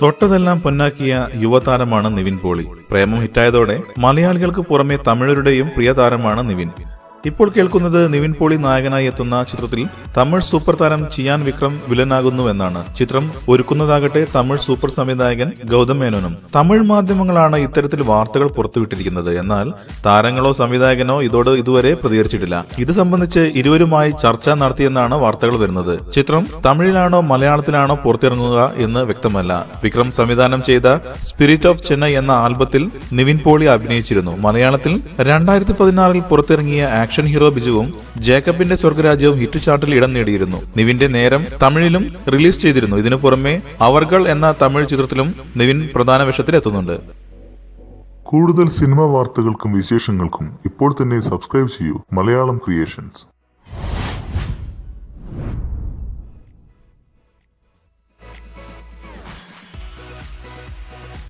തൊട്ടതെല്ലാം പൊന്നാക്കിയ യുവതാരമാണ് നിവിൻ പോളി. പ്രേമം ഹിറ്റായതോടെ മലയാളികൾക്ക് പുറമെ തമിഴരുടെയും പ്രിയ താരമാണ് നിവിൻ. ഇപ്പോൾ കേൾക്കുന്നത് നിവിൻ പോളി നായകനായി എത്തുന്ന ചിത്രത്തിൽ തമിഴ് സൂപ്പർ താരം ചിയാൻ വിക്രം വില്ലനാകുന്നുവെന്നാണ്. ചിത്രം ഒരുക്കുന്നതാകട്ടെ തമിഴ് സൂപ്പർ സംവിധായകൻ ഗൗതം മേനോനും. തമിഴ് മാധ്യമങ്ങളാണ് ഇത്തരത്തിൽ വാർത്തകൾ പുറത്തുവിട്ടിരിക്കുന്നത്. എന്നാൽ താരങ്ങളോ സംവിധായകനോ ഇതുവരെ പ്രതികരിച്ചിട്ടില്ല. ഇത് സംബന്ധിച്ച് ഇരുവരുമായി ചർച്ച നടത്തിയെന്നാണ് വാർത്തകൾ വരുന്നത്. ചിത്രം തമിഴിലാണോ മലയാളത്തിലാണോ പുറത്തിറങ്ങുക എന്ന് വ്യക്തമല്ല. വിക്രം സംവിധാനം ചെയ്ത സ്പിരിറ്റ് ഓഫ് ചെന്നൈ എന്ന ആൽബത്തിൽ നിവിൻ പോളി അഭിനയിച്ചിരുന്നു. മലയാളത്തിൽ 2016 പുറത്തിറങ്ങിയ ആക്ഷൻ ഹീറോ ബിജുവും ജേക്കബിന്റെ സ്വർഗരാജ്യവും ഹിറ്റ് ചാർട്ടിൽ ഇടം നേടിയിരുന്നു. നിവിന്റെ നേരം തമിഴിലും റിലീസ് ചെയ്തിരുന്നു. ഇതിനു പുറമെ അവർകൾ എന്ന തമിഴ് ചിത്രത്തിലും നിവിൻ പ്രധാന വേഷത്തിൽ എത്തുന്നുണ്ട്. കൂടുതൽ സിനിമാ വാർത്തകൾക്കും വിശേഷങ്ങൾക്കും ഇപ്പോൾ തന്നെ സബ്സ്ക്രൈബ് ചെയ്യൂ മലയാളം ക്രിയേഷൻസ്.